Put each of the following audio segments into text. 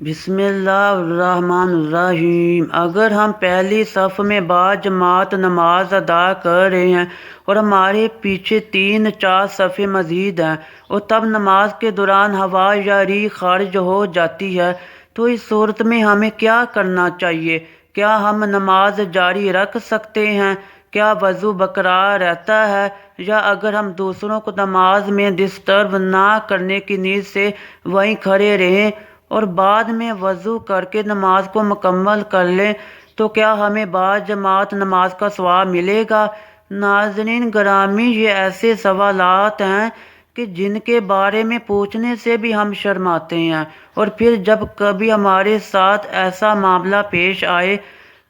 بسم اللہ الرحمن الرحیم۔ اگر ہم پہلی صف میں باجماعت نماز ادا کر رہے ہیں اور ہمارے پیچھے 3-4 صفیں مزید ہیں اور تب نماز کے دوران ہوا یا ریح خارج ہو جاتی ہے تو اس صورت میں ہمیں کیا کرنا چاہیے؟ کیا ہم نماز جاری رکھ سکتے ہیں؟ کیا وضو برقرار رہتا ہے؟ یا اگر ہم دوسروں کو نماز میں ڈسٹرب نہ کرنے کی نیت سے وہیں کھڑے رہیں اور بعد میں وضو کر کے نماز کو مکمل کر لیں تو کیا ہمیں باجماعت نماز کا ثواب ملے گا؟ ناظرین گرامی، یہ ایسے سوالات ہیں کہ جن کے بارے میں پوچھنے سے بھی ہم شرماتے ہیں، اور پھر جب کبھی ہمارے ساتھ ایسا معاملہ پیش آئے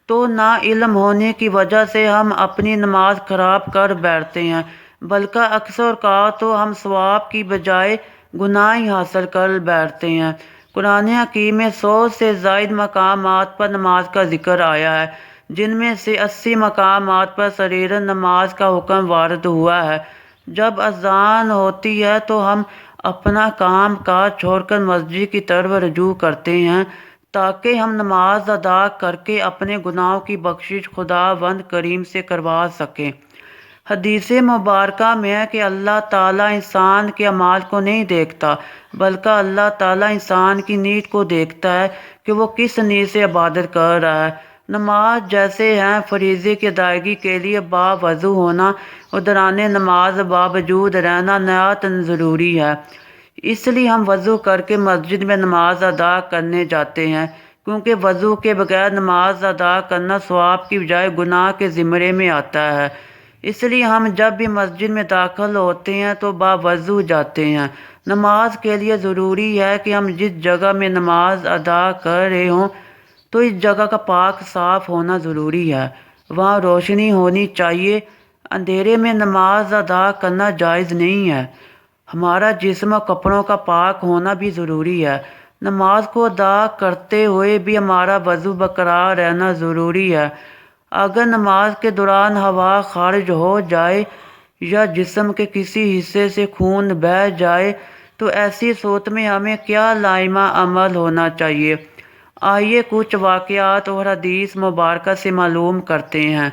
تو نا علم ہونے کی وجہ سے ہم اپنی نماز خراب کر بیٹھتے ہیں، بلکہ اکثر اوقات تو ہم ثواب کی بجائے گناہ ہی حاصل کر بیٹھتے ہیں۔ قرآن حکیم میں 100 سے زائد مقامات پر نماز کا ذکر آیا ہے، جن میں سے 80 مقامات پر سریراً نماز کا حکم وارد ہوا ہے۔ جب اذان ہوتی ہے تو ہم اپنا کام کاج چھوڑ کر مسجد کی طرف رجوع کرتے ہیں تاکہ ہم نماز ادا کر کے اپنے گناہوں کی بخشش خداوند کریم سے کروا سکیں۔ حدیث مبارکہ میں ہے کہ اللہ تعالیٰ انسان کے اعمال کو نہیں دیکھتا، بلکہ اللہ تعالیٰ انسان کی نیت کو دیکھتا ہے کہ وہ کس نیت سے عبادت کر رہا ہے۔ نماز جیسے ہیں فریضے کی ادائیگی کے لیے باوضو ہونا اور دوران نماز باوجود رہنا نہایت ضروری ہے۔ اس لیے ہم وضو کر کے مسجد میں نماز ادا کرنے جاتے ہیں، کیونکہ وضو کے بغیر نماز ادا کرنا ثواب کی بجائے گناہ کے زمرے میں آتا ہے۔ اس لیے ہم جب بھی مسجد میں داخل ہوتے ہیں تو باوضو جاتے ہیں۔ نماز کے لیے ضروری ہے کہ ہم جس جگہ میں نماز ادا کر رہے ہوں تو اس جگہ کا پاک صاف ہونا ضروری ہے، وہاں روشنی ہونی چاہیے۔ اندھیرے میں نماز ادا کرنا جائز نہیں ہے۔ ہمارا جسم اور کپڑوں کا پاک ہونا بھی ضروری ہے۔ نماز کو ادا کرتے ہوئے بھی ہمارا وضو برقرار رہنا ضروری ہے۔ اگر نماز کے دوران ہوا خارج ہو جائے یا جسم کے کسی حصے سے خون بہہ جائے تو ایسی صورت میں ہمیں کیا لازمہ عمل ہونا چاہیے؟ آئیے کچھ واقعات اور حدیث مبارکہ سے معلوم کرتے ہیں۔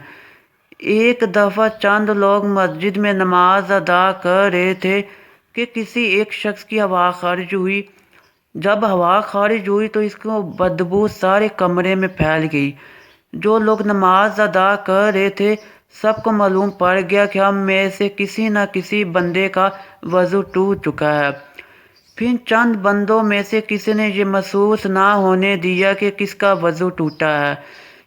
ایک دفعہ چند لوگ مسجد میں نماز ادا کر رہے تھے کہ کسی ایک شخص کی ہوا خارج ہوئی۔ جب ہوا خارج ہوئی تو اس کی بدبو سارے کمرے میں پھیل گئی۔ جو لوگ نماز ادا کر رہے تھے سب کو معلوم پڑ گیا کہ ہم میں سے کسی نہ کسی بندے کا وضو ٹوٹ چکا ہے۔ پھر چند بندوں میں سے کسی نے یہ محسوس نہ ہونے دیا کہ کس کا وضو ٹوٹا ہے۔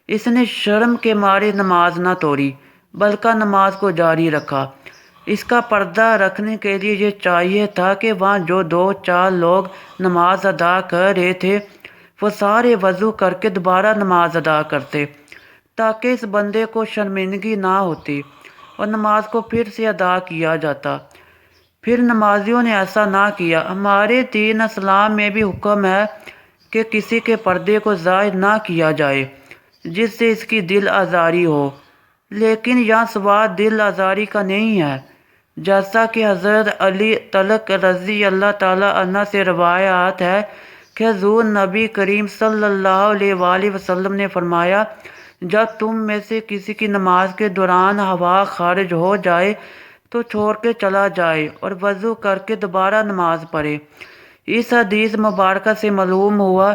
اس نے شرم کے مارے نماز نہ توڑی، بلکہ نماز کو جاری رکھا۔ اس کا پردہ رکھنے کے لیے یہ چاہیے تھا کہ وہاں جو 2-4 لوگ نماز ادا کر رہے تھے وہ سارے وضو کر کے دوبارہ نماز ادا کرتے، تاکہ اس بندے کو شرمندگی نہ ہوتی اور نماز کو پھر سے ادا کیا جاتا۔ پھر نمازیوں نے ایسا نہ کیا۔ ہمارے دین اسلام میں بھی حکم ہے کہ کسی کے پردے کو ظاہر نہ کیا جائے جس سے اس کی دل آزاری ہو، لیکن یہاں سوال دل آزاری کا نہیں ہے۔ جیسا کہ حضرت علی تلق رضی اللہ تعالیٰ عنہ سے روایات ہے کہ حضور نبی کریم صلی اللہ علیہ وآلہ وسلم نے فرمایا، جب تم میں سے کسی کی نماز کے دوران ہوا خارج ہو جائے تو چھوڑ کے چلا جائے اور وضو کر کے دوبارہ نماز پڑھے۔ اس حدیث مبارکہ سے معلوم ہوا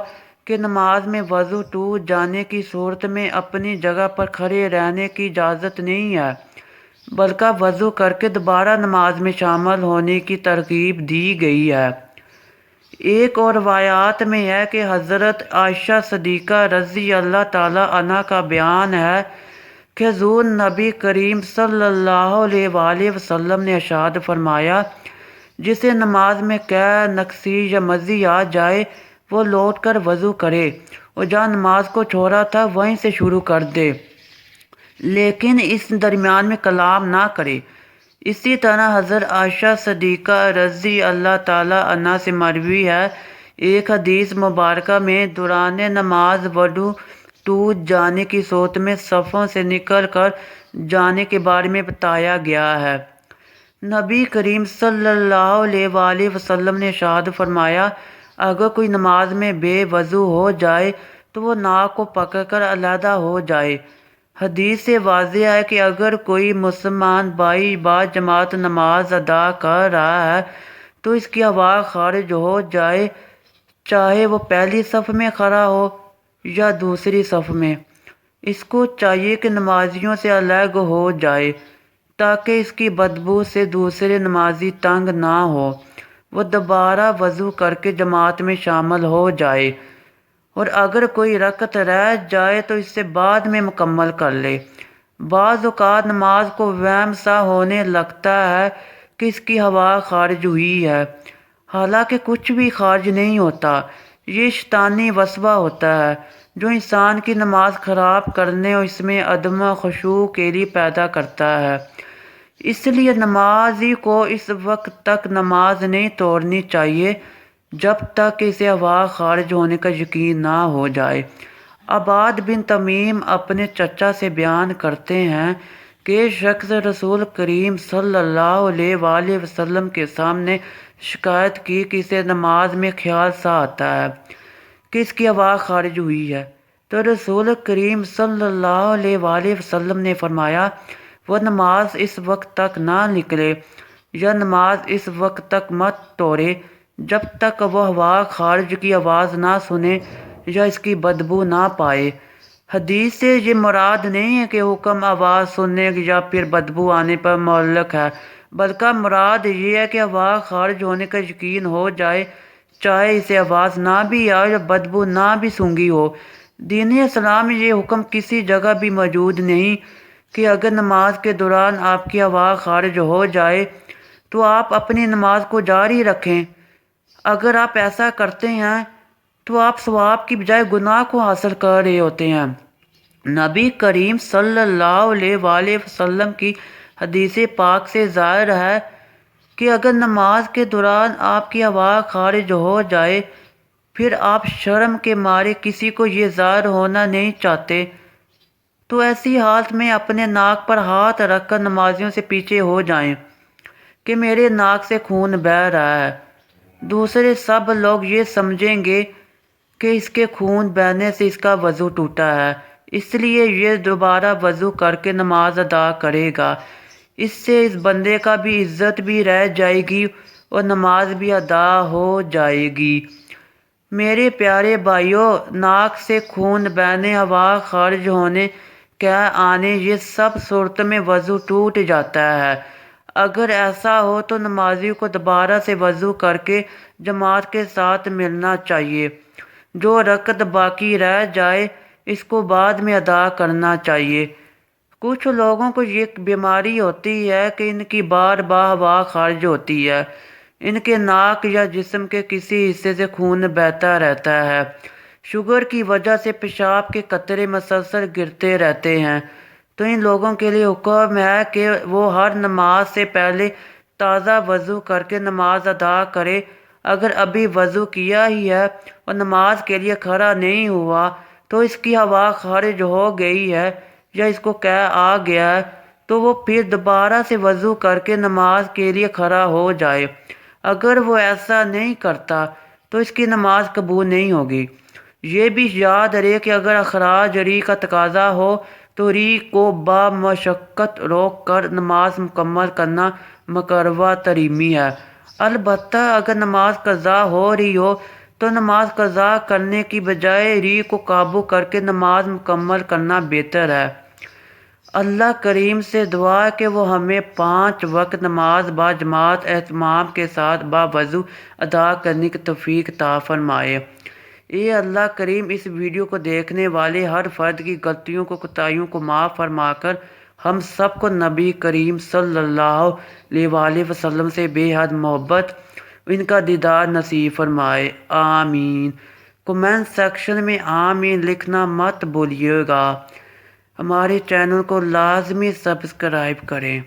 کہ نماز میں وضو ٹوٹ جانے کی صورت میں اپنی جگہ پر کھڑے رہنے کی اجازت نہیں ہے، بلکہ وضو کر کے دوبارہ نماز میں شامل ہونے کی ترغیب دی گئی ہے۔ ایک اور روایات میں ہے کہ حضرت عائشہ صدیقہ رضی اللہ تعالیٰ عنہا کا بیان ہے کہ حضور نبی کریم صلی اللہ علیہ وآلہ وسلم نے ارشاد فرمایا، جسے نماز میں قے، نقصی یا مزی آ جائے وہ لوٹ کر وضو کرے اور جہاں نماز کو چھوڑا تھا وہیں سے شروع کر دے، لیکن اس درمیان میں کلام نہ کرے۔ اسی طرح حضرت عائشہ صدیقہ رضی اللہ تعالیٰ عنہا سے مروی ہے، ایک حدیث مبارکہ میں دوران نماز وضو ٹوٹ جانے کی صورت میں صفوں سے نکل کر جانے کے بارے میں بتایا گیا ہے۔ نبی کریم صلی اللہ علیہ وآلہ وسلم نے ارشاد فرمایا، اگر کوئی نماز میں بے وضو ہو جائے تو وہ ناک کو پکڑ کر علیحدہ ہو جائے۔ حدیث سے واضح ہے کہ اگر کوئی مسلمان بھائی باجماعت نماز ادا کر رہا ہے تو اس کی آواز خارج ہو جائے، چاہے وہ پہلی صف میں کھڑا ہو یا دوسری صف میں۔ اس کو چاہیے کہ نمازیوں سے الگ ہو جائے تاکہ اس کی بدبو سے دوسرے نمازی تنگ نہ ہو۔ وہ دوبارہ وضو کر کے جماعت میں شامل ہو جائے، اور اگر کوئی رکعت رہ جائے تو اس سے بعد میں مکمل کر لے۔ بعض اوقات نماز کو وہم سا ہونے لگتا ہے کہ اس کی ہوا خارج ہوئی ہے، حالانکہ کچھ بھی خارج نہیں ہوتا۔ یہ شیطانی وسوسہ ہوتا ہے جو انسان کی نماز خراب کرنے اور اس میں عدم خشوع کے لیے پیدا کرتا ہے۔ اس لیے نمازی کو اس وقت تک نماز نہیں توڑنی چاہیے جب تک اسے ہوا خارج ہونے کا یقین نہ ہو جائے۔ عباد بن تمیم اپنے چچا سے بیان کرتے ہیں کہ ایک شخص رسول کریم صلی اللہ علیہ وآلہ وسلم کے سامنے شکایت کی کہ اسے نماز میں خیال سا آتا ہے کہ اس کی آواز خارج ہوئی ہے، تو رسول کریم صلی اللہ علیہ وآلہ وسلم نے فرمایا، وہ نماز اس وقت تک نہ نکلے یا نماز اس وقت تک مت توڑے جب تک وہ ہوا خارج کی آواز نہ سنے یا اس کی بدبو نہ پائے۔ حدیث سے یہ مراد نہیں ہے کہ حکم آواز سننے یا پھر بدبو آنے پر معلق ہے، بلکہ مراد یہ ہے کہ آواز خارج ہونے کا یقین ہو جائے، چاہے اسے آواز نہ بھی آئے یا بدبو نہ بھی سونگھی ہو۔ دین اسلام میں یہ حکم کسی جگہ بھی موجود نہیں کہ اگر نماز کے دوران آپ کی آواز خارج ہو جائے تو آپ اپنی نماز کو جاری رکھیں۔ اگر آپ ایسا کرتے ہیں تو آپ ثواب کی بجائے گناہ کو حاصل کر رہے ہوتے ہیں۔ نبی کریم صلی اللہ علیہ وآلہ وسلم کی حدیث پاک سے ظاہر ہے کہ اگر نماز کے دوران آپ کی آواز خارج ہو جائے پھر آپ شرم کے مارے کسی کو یہ ظاہر ہونا نہیں چاہتے تو ایسی حالت میں اپنے ناک پر ہاتھ رکھ کر نمازیوں سے پیچھے ہو جائیں کہ میرے ناک سے خون بہہ رہا ہے۔ دوسرے سب لوگ یہ سمجھیں گے کہ اس کے خون بہنے سے اس کا وضو ٹوٹا ہے، اس لیے یہ دوبارہ وضو کر کے نماز ادا کرے گا۔ اس سے اس بندے کا بھی عزت بھی رہ جائے گی اور نماز بھی ادا ہو جائے گی۔ میرے پیارے بھائیوں، ناک سے خون بہنے، ہوا خارج ہونے، قے آنے، یہ سب صورت میں وضو ٹوٹ جاتا ہے۔ اگر ایسا ہو تو نمازی کو دوبارہ سے وضو کر کے جماعت کے ساتھ ملنا چاہیے۔ جو رکعت باقی رہ جائے اس کو بعد میں ادا کرنا چاہیے۔ کچھ لوگوں کو یہ بیماری ہوتی ہے کہ ان کی بار بار ہوا خارج ہوتی ہے، ان کے ناک یا جسم کے کسی حصے سے خون بہتا رہتا ہے۔ شوگر کی وجہ سے پیشاب کے قطرے مسلسل گرتے رہتے ہیں، تو ان لوگوں کے لیے حکم ہے کہ وہ ہر نماز سے پہلے تازہ وضو کر کے نماز ادا کرے۔ اگر ابھی وضو کیا ہی ہے اور نماز کے لیے کھڑا نہیں ہوا تو اس کی ہوا خارج ہو گئی ہے یا اس کو قے آ گیا ہے تو وہ پھر دوبارہ سے وضو کر کے نماز کے لیے کھڑا ہو جائے۔ اگر وہ ایسا نہیں کرتا تو اس کی نماز قبول نہیں ہوگی۔ یہ بھی یاد رہے کہ اگر اخراج ریح کا تقاضا ہو تو ریح کو بامشقت روک کر نماز مکمل کرنا مکروہ تحریمی ہے۔ البتہ اگر نماز قضا ہو رہی ہو تو نماز قضا کرنے کی بجائے ریح کو قابو کر کے نماز مکمل کرنا بہتر ہے۔ اللہ کریم سے دعا ہے کہ وہ ہمیں 5 وقت نماز باجماعت اہتمام کے ساتھ باوضو ادا کرنے کی توفیق عطا فرمائے۔ اے اللہ کریم، اس ویڈیو کو دیکھنے والے ہر فرد کی غلطیوں کو کوتاہیوں کو معاف فرما کر ہم سب کو نبی کریم صلی اللہ علیہ وآلہ وسلم سے بے حد محبت، ان کا دیدار نصیب فرمائے، آمین۔ کمنٹ سیکشن میں آمین لکھنا مت بھولیے گا۔ ہمارے چینل کو لازمی سبسکرائب کریں۔